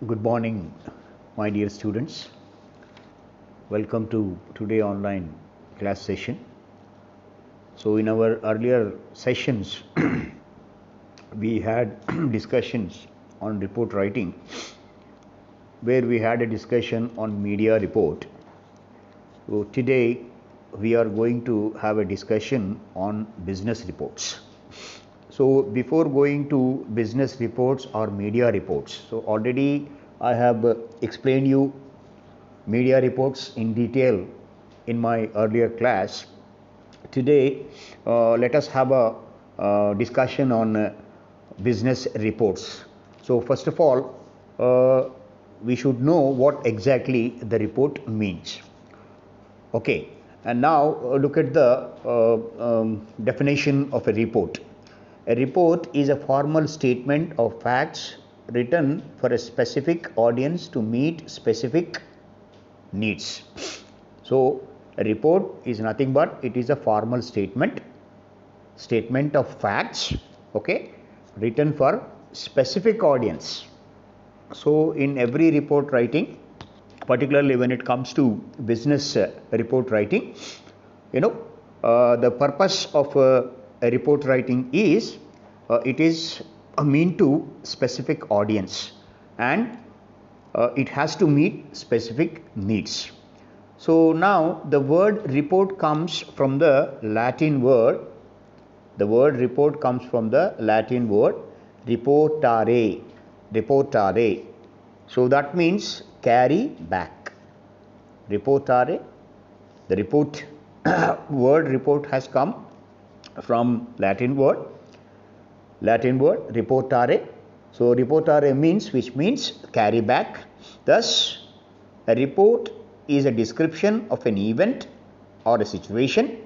Good morning, my dear students. Welcome to today online class session. So in our earlier sessions, we had discussions on report writing, where we had a discussion on media report. So today we are going to have a discussion on business reports. So before going to business reports or media reports, so already I have explained you media reports in detail in my earlier class. Today let us have a discussion on business reports. So first of all, we should know what exactly the report means. Okay, and now look at the definition of a report. A report is a formal statement of facts written for a specific audience to meet specific needs. So a report is nothing but it is a formal statement of facts, okay, written for specific audience. So in every report writing, particularly when it comes to business report writing, the purpose of a report writing is it is a mean to specific audience, and it has to meet specific needs. So now the word report comes from the Latin word. The word report comes from the Latin word reportare. Reportare. So that means carry back. Reportare. The report word report has come from Latin word reportare. So reportare means, which means carry back. Thus a report is a description of an event or a situation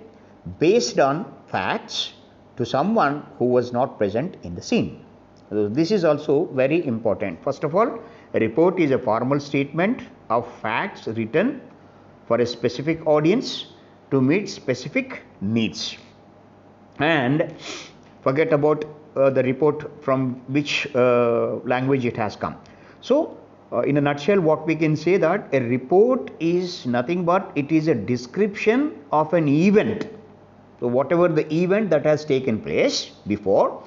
based on facts to someone who was not present in the scene. So this is also very important. First of all, a report is a formal statement of facts written for a specific audience to meet specific needs. And forget about the report from which language it has come. So in a nutshell, what we can say that a report is nothing but it is a description of an event. So whatever the event that has taken place before,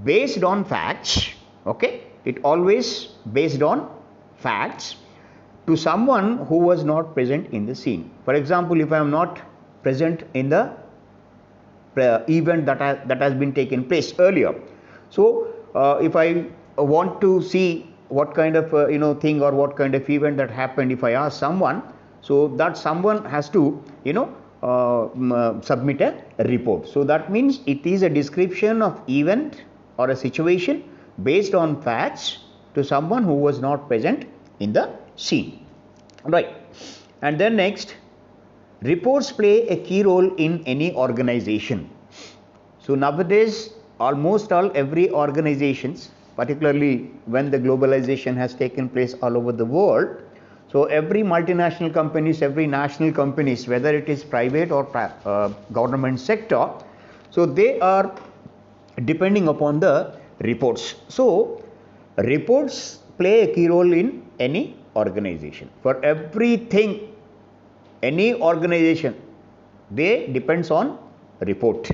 based on facts, okay, it always based on facts to someone who was not present in the scene. For example, if I am not present in the event that has been taken place earlier, so if I want to see what kind of thing or what kind of event that happened, if I ask someone, so that someone has to submit a report. So that means it is a description of event or a situation based on facts to someone who was not present in the scene, right? And then next, reports play a key role in any organization. So nowadays almost every organizations, particularly when the globalization has taken place all over the world, so every multinational companies, every national companies, whether it is private or government sector, so they are depending upon the reports. So reports play a key role in any organization. For everything, any organization, they depends on report,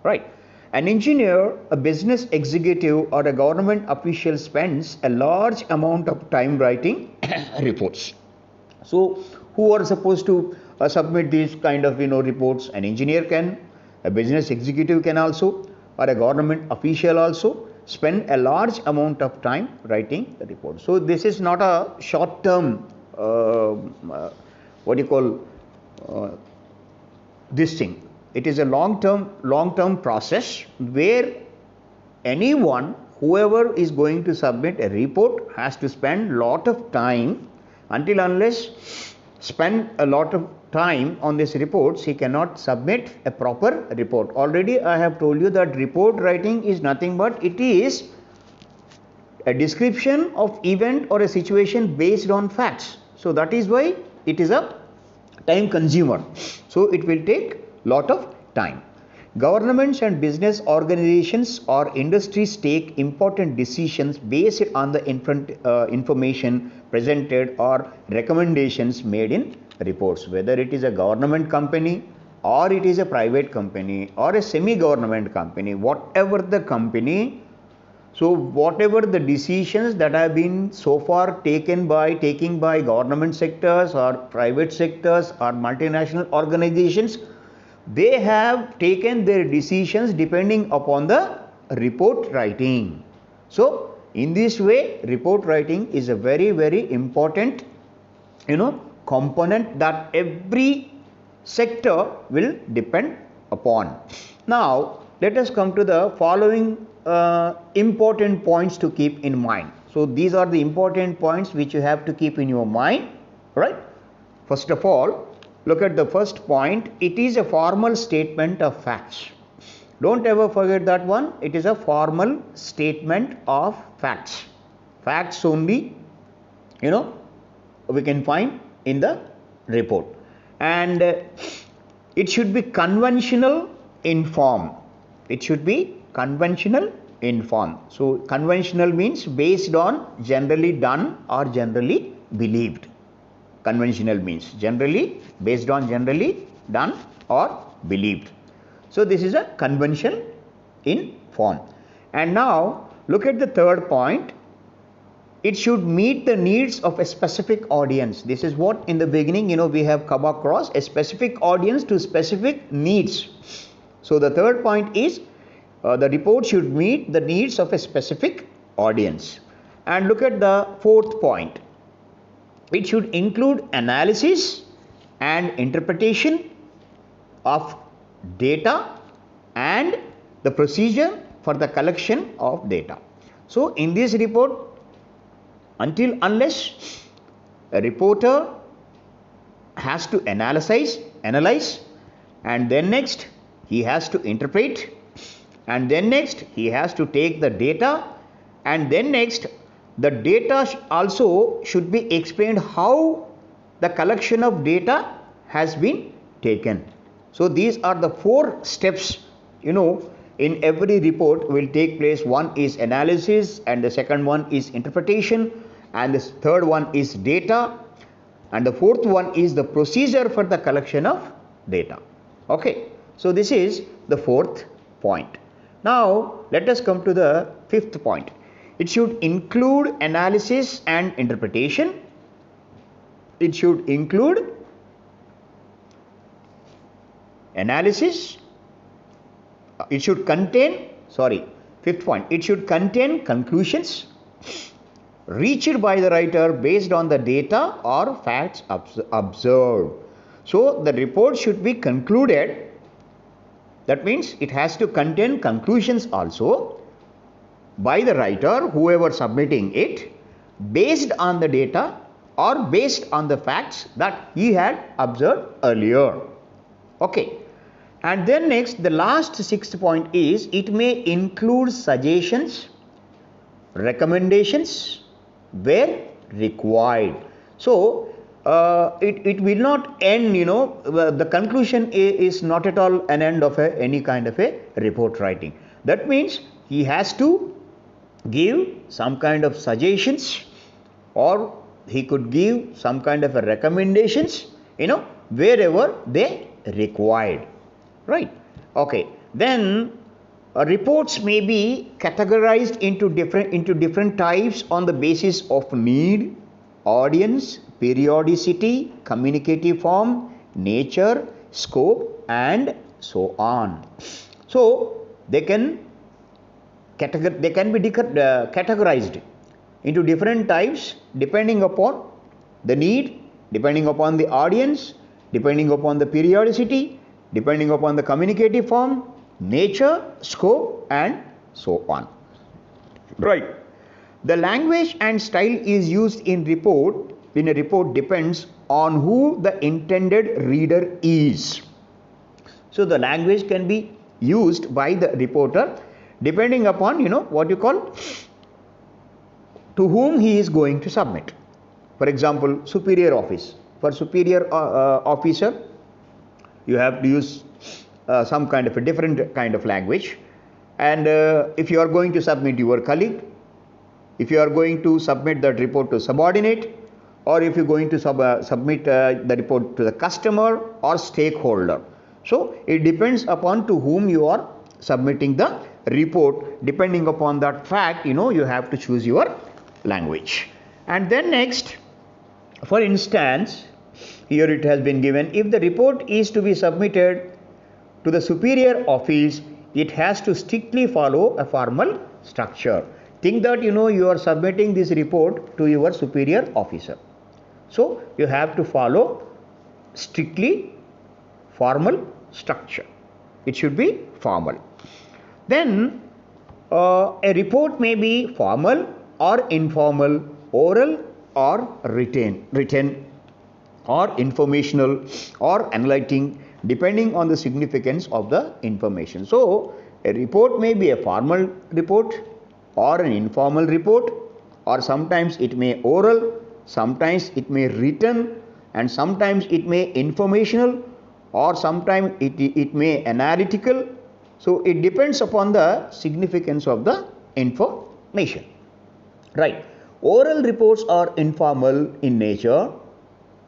right? An engineer, a business executive, or a government official spends a large amount of time writing reports. So who are supposed to submit these kind of reports? An engineer can, a business executive can also, or a government official also spend a large amount of time writing the report. So this is not a short term this thing. It is a long term process where anyone, whoever is going to submit a report, has to spend lot of time. Until unless spend a lot of time on these reports, he cannot submit a proper report. Already I have told you that report writing is nothing but it is a description of event or a situation based on facts. So that is why it is a time consumer. So it will take lot of time. Governments and business organizations or industries take important decisions based on the information presented or recommendations made in reports. Whether it is a government company or it is a private company or a semi-government company, whatever the company, so whatever the decisions that have been so far taken by government sectors or private sectors or multinational organizations, they have taken their decisions depending upon the report writing. So in this way, report writing is a very important component that every sector will depend upon. Now let us come to the following important points to keep in mind. So these are the important points which you have to keep in your mind, right? First of all, look at the first point. It is a formal statement of facts. Don't ever forget that one. It is a formal statement of facts. Facts only, we can find in the report. And it should be conventional in form. It should be conventional in form. So conventional means based on generally done or generally believed. Conventional means generally, based on generally done or believed. So this is a convention in form. And now look at the third point. It should meet the needs of a specific audience. This is what in the beginning we have come across, a specific audience to specific needs. So the third point is the report should meet the needs of a specific audience. And look at the fourth point. It should include analysis and interpretation of data and the procedure for the collection of data. So in this report, unless a reporter has to analyze, and then next he has to interpret, and then next he has to take the data, and then next the data also should be explained how the collection of data has been taken. So these are the 4 steps in every report will take place. One is analysis, and the second one is interpretation, and the third one is data, and the fourth one is the procedure for the collection of data. Okay, so this is the fourth point. Now let us come to the fifth point. It should include analysis and interpretation. It should include analysis. It should contain, fifth point, it should contain conclusions reached by the writer based on the data or facts observed. So the report should be concluded. That means it has to contain conclusions also by the writer, whoever submitting it, based on the data or based on the facts that he had observed earlier. Okay. And then next, the last sixth point is it may include suggestions, recommendations where required. So it will not end, the conclusion is not at all an end of any kind of a report writing. That means he has to give some kind of suggestions, or he could give some kind of a recommendations, wherever they required. Right. Okay. Then reports may be categorized into different types on the basis of need, audience, periodicity, communicative form, nature, scope, and so on. So they can be categorized into different types depending upon the need, depending upon the audience, depending upon the periodicity, depending upon the communicative form, nature, scope, and so on. Right. The language and style is used in a report depends on who the intended reader is. So the language can be used by the reporter depending upon what you call to whom he is going to submit. For example, superior office. For superior officer, you have to use some kind of a different kind of language. And if you are going to submit your colleague, if you are going to submit that report to subordinate, or if you're going to submit the report to the customer or stakeholder. So it depends upon to whom you are submitting the report. Depending upon that fact, you have to choose your language. And then next, for instance, here it has been given, if the report is to be submitted to the superior office, it has to strictly follow a formal structure. Think that you are submitting this report to your superior officer. So you have to follow strictly formal structure. It should be formal. Then a report may be formal or informal, oral or written or informational or analytic, depending on the significance of the information. So a report may be a formal report or an informal report, or sometimes it may oral, sometimes it may written, and sometimes it may informational, or sometimes it may analytical. So it depends upon the significance of the information. Right. Oral reports are informal in nature.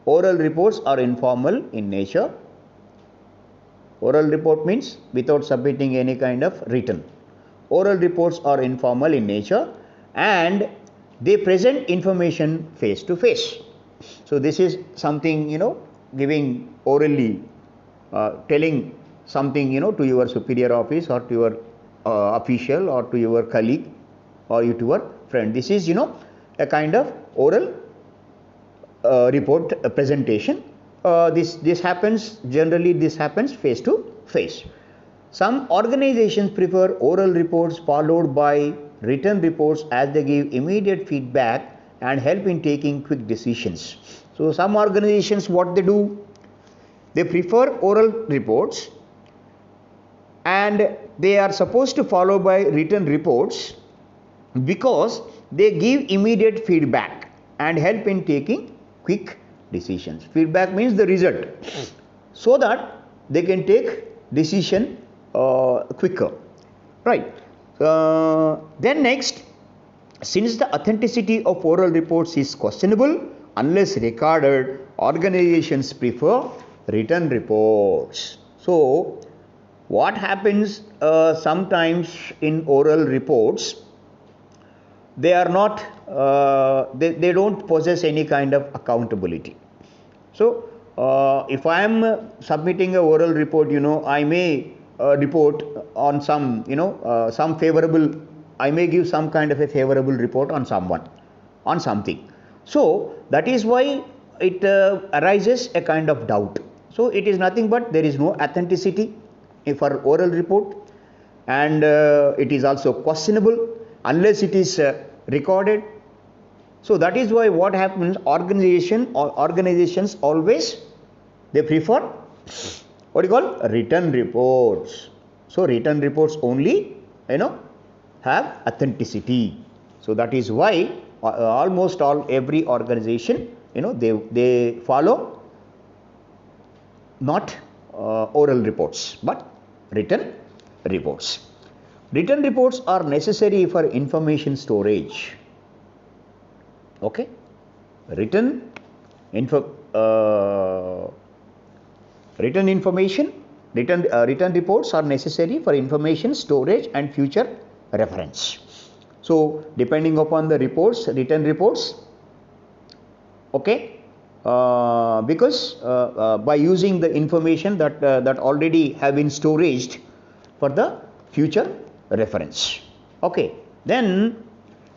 Oral reports are informal in nature. Oral report means without submitting any kind of written. Oral reports are informal in nature and they present information face to face. So this is something, giving orally, telling something, to your superior office or to your official or to your colleague or to your friend. This is, a kind of oral report presentation. This happens face to face. Some organizations prefer oral reports followed by written reports as they give immediate feedback and help in taking quick decisions. So some organizations, what they do, they prefer oral reports and they are supposed to follow by written reports because they give immediate feedback and help in taking quick decisions. Feedback means the result, so that they can take decision quicker, right? Then next, since the authenticity of oral reports is questionable unless recorded, organizations prefer written reports. So what happens sometimes in oral reports, they are not they don't possess any kind of accountability. So if I am submitting a oral report, I may report on some some favorable, I may give some kind of a favorable report on someone, on something. So that is why it arises a kind of doubt. So it is nothing but there is no authenticity for oral report, and it is also questionable unless it is recorded. So that is why what happens, organizations always they prefer what you call written reports. So written reports only have authenticity. So that is why almost every organization they follow not oral reports but written reports. Written reports are necessary for information storage. Okay, written reports are necessary for information storage and future reference. So depending upon the reports, written reports, okay, because by using the information that already have been stored for the future reference. Okay, then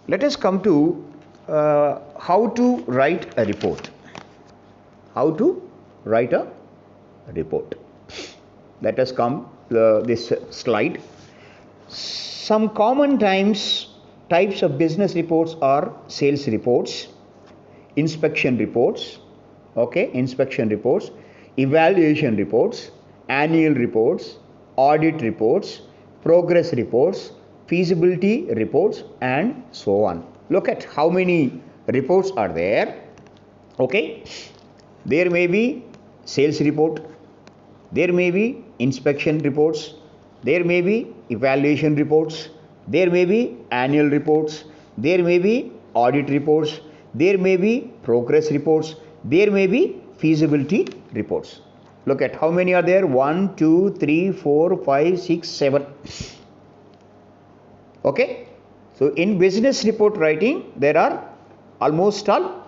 let us come to how to write a report. How to write a report. Let us come this slide. Some common types of business reports are sales reports, inspection reports, okay, inspection reports, evaluation reports, annual reports, audit reports, progress reports, feasibility reports, and so on. Look at how many reports are there. Okay, there may be sales report, there may be inspection reports, there may be evaluation reports, there may be annual reports, there may be audit reports, there may be progress reports, there may be feasibility reports. Look at how many are there: 1, 2, 3, 4, 5, 6, 7. Okay, so in business report writing there are almost all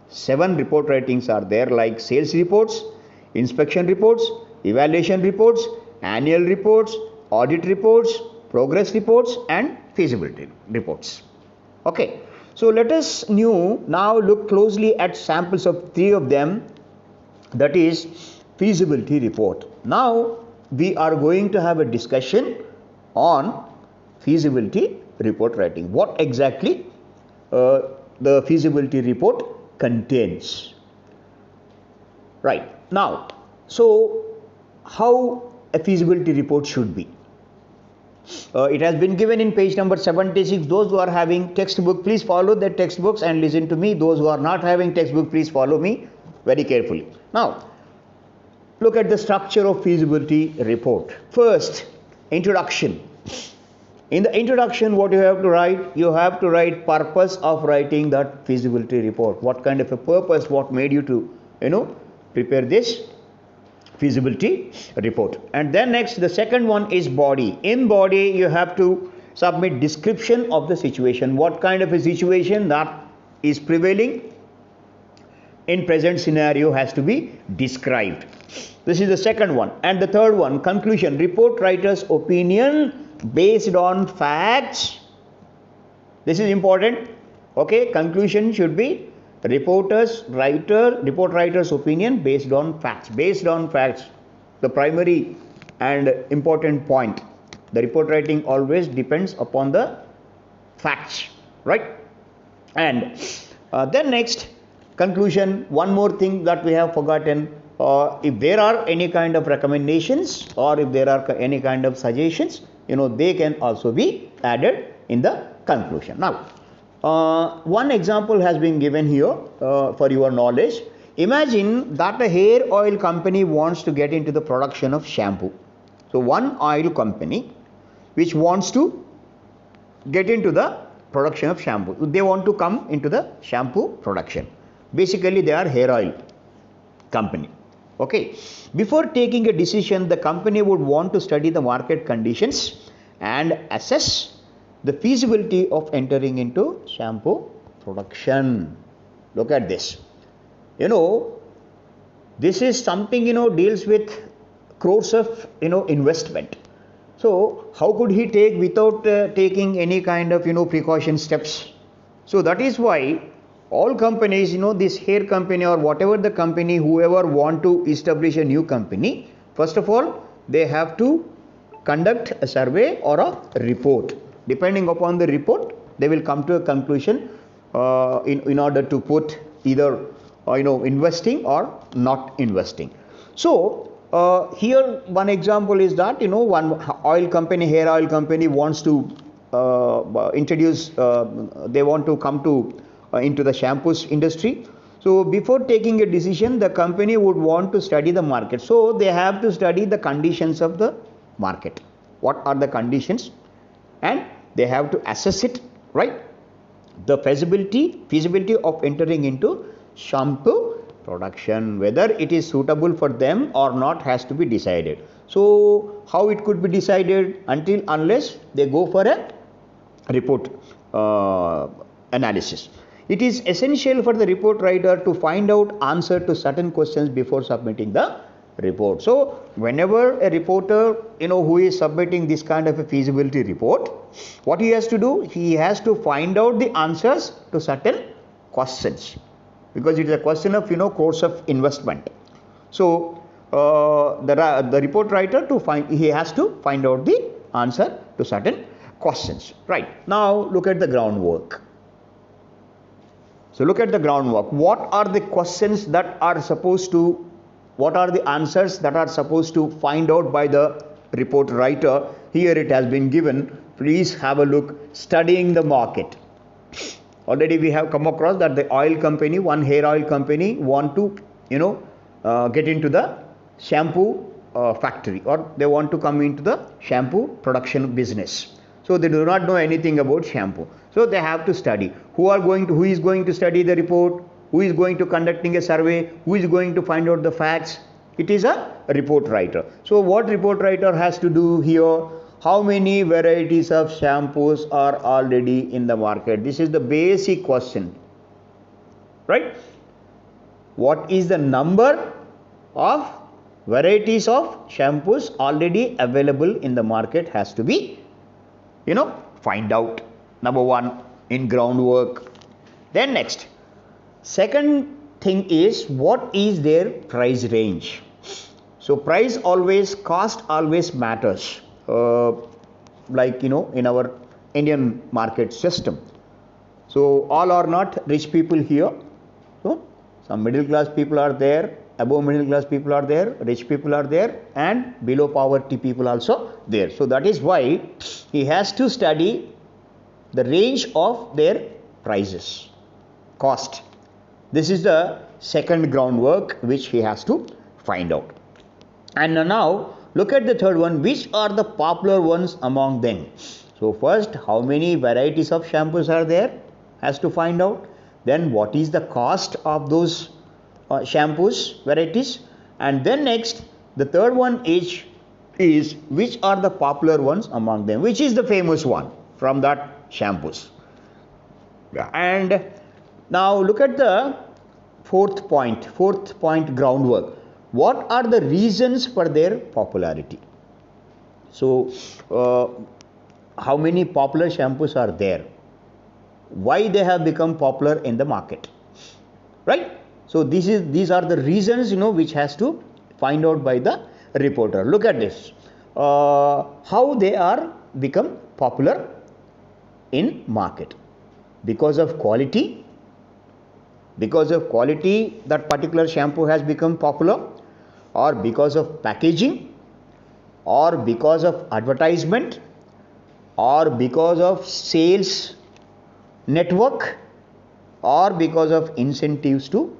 7 report writings are there, like sales reports, inspection reports, evaluation reports, annual reports, audit reports, progress reports, and feasibility reports. Okay, so let us now look closely at samples of 3 of them, that is feasibility report. Now we are going to have a discussion on feasibility report writing. What exactly the feasibility report contains. Right. Now, so how a feasibility report should be? It has been given in page number 76. Those who are having textbook, please follow the textbooks and listen to me. Those who are not having textbook, please follow me very carefully. Now, look at the structure of feasibility report. First, introduction. In the introduction, what you have to write? You have to write purpose of writing that feasibility report. What kind of a purpose? What made you to, prepare this feasibility report? And then next, the second one is body. In body, you have to submit description of the situation. What kind of a situation that is prevailing in present scenario has to be described. This is the second one. And the third one, conclusion. Report writer's opinion based on facts. This is important. Okay, conclusion should be report writer's opinion based on facts. Based on facts, the primary and important point. The report writing always depends upon the facts, right? And then next, conclusion. One more thing that we have forgotten. If there are any kind of recommendations or if there are any kind of suggestions, they can also be added in the conclusion. Now, one example has been given here for your knowledge. Imagine that a hair oil company wants to get into the production of shampoo. So, one oil company which wants to get into the production of shampoo. They want to come into the shampoo production. Basically, they are hair oil company. Okay. Before taking a decision, the company would want to study the market conditions and assess the feasibility of entering into shampoo production. Look at this. This is something, deals with crores of, investment. So, how could he take without taking any kind of, precaution steps? So, that is why all companies, this hair company or whatever the company, whoever want to establish a new company, first of all, they have to conduct a survey or a report. Depending upon the report, they will come to a conclusion in order to put either, investing or not investing. So, here one example is that, one oil company, hair oil company wants to introduce, they want to come to into the shampoos industry. So before taking a decision, the company would want to study the market. So they have to study the conditions of the market. What are the conditions? And they have to assess it, right? The feasibility of entering into shampoo production, whether it is suitable for them or not, has to be decided. So how it could be decided? Unless they go for a report analysis. It is essential for the report writer to find out answer to certain questions before submitting the report. So whenever a reporter, who is submitting this kind of a feasibility report, what he has to do? He has to find out the answers to certain questions, because it is a question of, course of investment. So the report writer he has to find out the answer to certain questions. Right. Now look at the groundwork. So look at the groundwork. What are the questions that are supposed to, what are the answers that are supposed to find out by the report writer? Here it has been given. Please have a look. Studying the market. Already we have come across that the oil company, one hair oil company, want to, get into the shampoo factory, or they want to come into the shampoo production business. So they do not know anything about shampoo. So they have to study. Who is going to study the report? Who is going to conducting a survey? Who is going to find out the facts? It is a report writer. So what report writer has to do here? How many varieties of shampoos are already in the market? This is the basic question, right? What is the number of varieties of shampoos already available in the market has to be, find out. Number one, in groundwork. Then next, second thing is, what is their price range? So price always, cost always matters, like in our Indian market system. So all are not rich people here. So some middle class people are there, above middle class people are there, rich people are there, and below poverty people also there. So that is why he has to study the range of their prices, cost. This is the second groundwork which he has to find out. And now look at the third one, which are the popular ones among them. So first, how many varieties of shampoos are there, has to find out. Then what is the cost of those shampoos varieties, and then next, the third one is which are the popular ones among them, which is the famous one from that shampoos. And now look at the fourth point, groundwork. What are the reasons for their popularity? So how many popular shampoos are there, why they have become popular in the market, right? So these are the reasons which has to find out by the reporter. Look at this, how they are become popular in market. Because of quality, that particular shampoo has become popular, or because of packaging, or because of advertisement, or because of sales network, or because of incentives to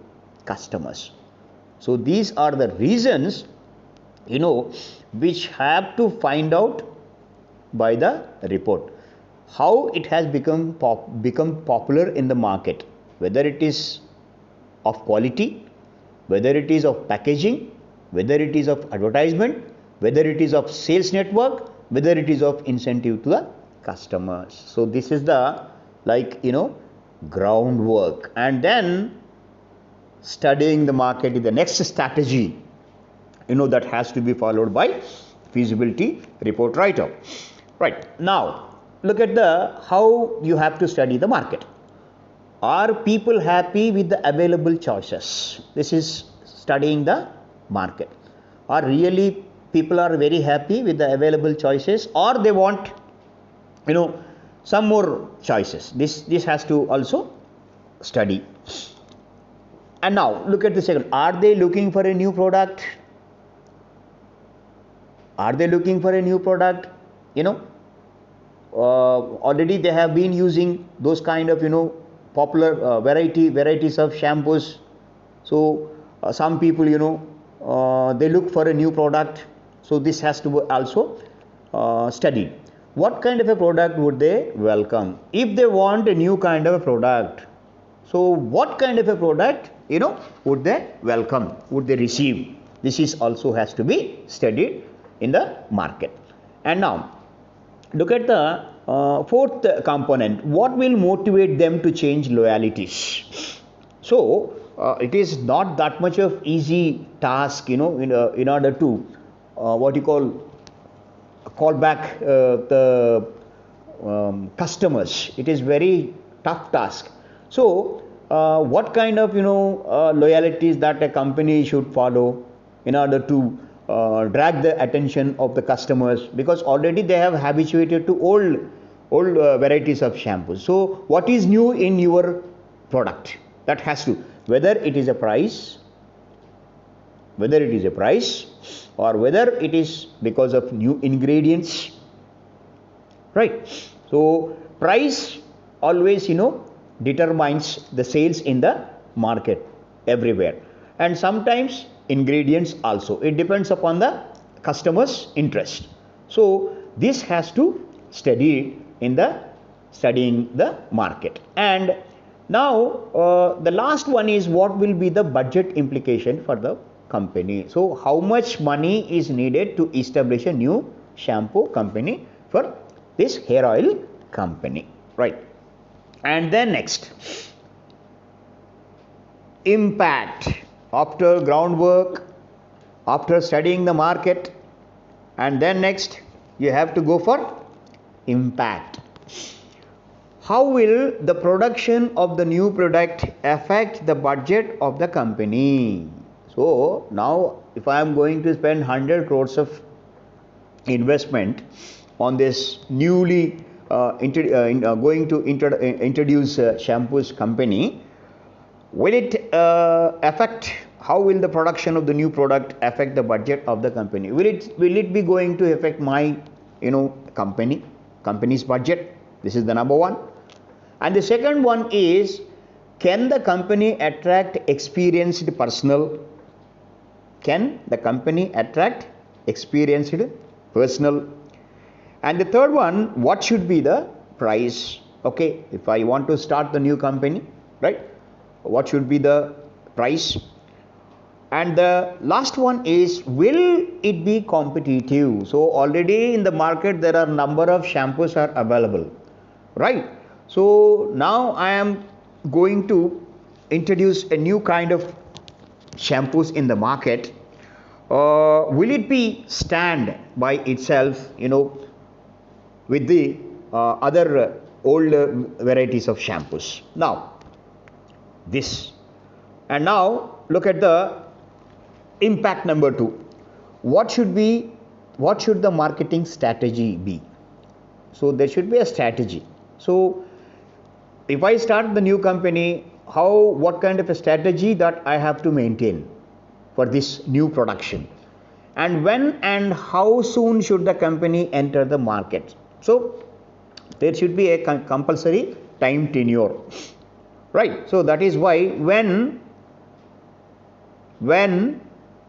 customers. So these are the reasons which have to find out by the report, how it has become popular in the market, whether it is of quality, whether it is of packaging, whether it is of advertisement, whether it is of sales network, whether it is of incentive to the customers. So this is the groundwork. And then studying the market is the next strategy that has to be followed by feasibility report writer. Right, now look at how you have to study the market. Are people happy with the available choices? This is studying the market. Or really people are very happy with the available choices, or they want some more choices. This has to also study. And now look at the second, are they looking for a new product? Already they have been using those kind of popular varieties of shampoos. So some people they look for a new product. So this has to be also studied. What kind of a product would they welcome? If they want a new kind of a product, so what kind of a product would they welcome, would they receive? This is also has to be studied in the market. And now look at the fourth component, what will motivate them to change loyalties? So it is not that much of easy task in order to call back the customers. It is very tough task. So what kind of loyalties that a company should follow in order to drag the attention of the customers, because already they have habituated to old varieties of shampoos. So what is new in your product? That has to, whether it is a price, or whether it is because of new ingredients, right? So price always determines the sales in the market everywhere, and sometimes ingredients also. It depends upon the customer's interest. So this has to study in the studying the market. And now the last one is what will be the budget implication for the company. So how much money is needed to establish a new shampoo company for this hair oil company, right? And then next, impact. After groundwork, after studying the market, and then next you have to go for impact. How will the production of the new product affect the budget of the company? So now if I am going to spend 100 crores of investment on this newly going to introduce shampoos company, will it affect, how will the production of the new product affect the budget of the company? Will it be going to affect my company's budget? This is the number one. And the second one is, can the company attract experienced personnel? Can the company attract experienced personnel? And the third one, what should be the price? Okay, if I want to start the new company, right, what should be the price? And the last one is, will it be competitive? So already in the market there are number of shampoos are available, right? So now I am going to introduce a new kind of shampoos in the market. Will it be stand by itself, with the other old varieties of shampoos? Now this, and now look at the impact number 2. What should the marketing strategy be? So there should be a strategy. So if I start the new company, what kind of a strategy that I have to maintain for this new production, and when and how soon should the company enter the market? So there should be a compulsory time tenure, right? So that is why when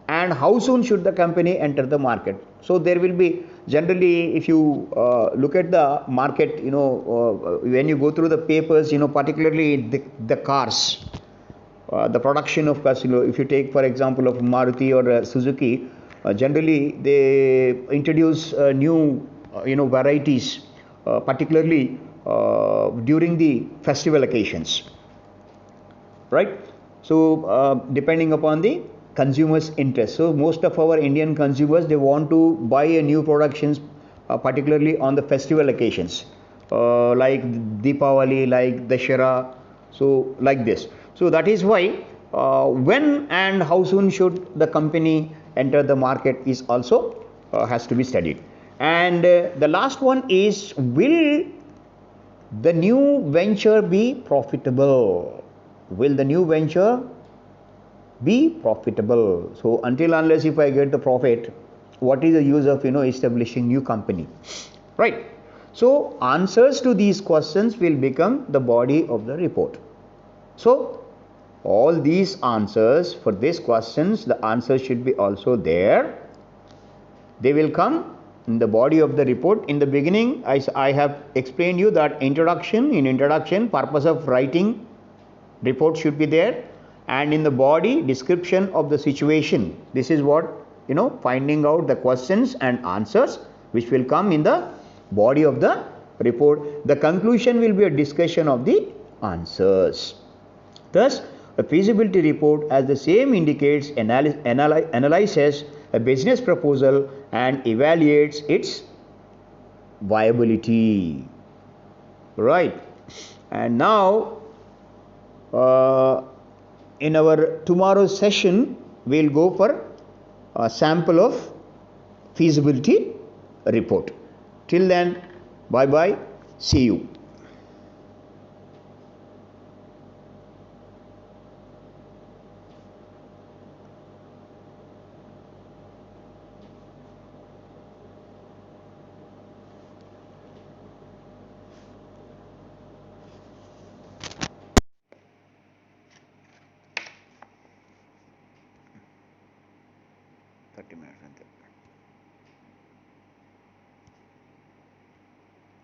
and how soon should the company enter the market? So there will be, generally if you look at the market, when you go through the papers, particularly the cars, the production of cars, if you take for example of Maruti or Suzuki, generally they introduce new varieties, particularly during the festival occasions, right? So depending upon the consumers' interest. So most of our Indian consumers, they want to buy a new productions, particularly on the festival occasions, like Deepavali, like Dashera, so like this. So that is why when and how soon should the company enter the market is also has to be studied. And the last one is, will the new venture be profitable? Will the new venture be profitable? So until unless if I get the profit, what is the use of establishing new company, right? So answers to these questions will become the body of the report. So all these answers for these questions, the answers should be also there. They will come in the body of the report. In the beginning I have explained you that introduction purpose of writing report should be there, and in the body, description of the situation. This is what, finding out the questions and answers, which will come in the body of the report. The conclusion will be a discussion of the answers. Thus a feasibility report, as the same indicates, analyzes a business proposal and evaluates its viability, right? And now in our tomorrow's session, we'll go for a sample of feasibility report. Till then, bye bye, see you. Minutes.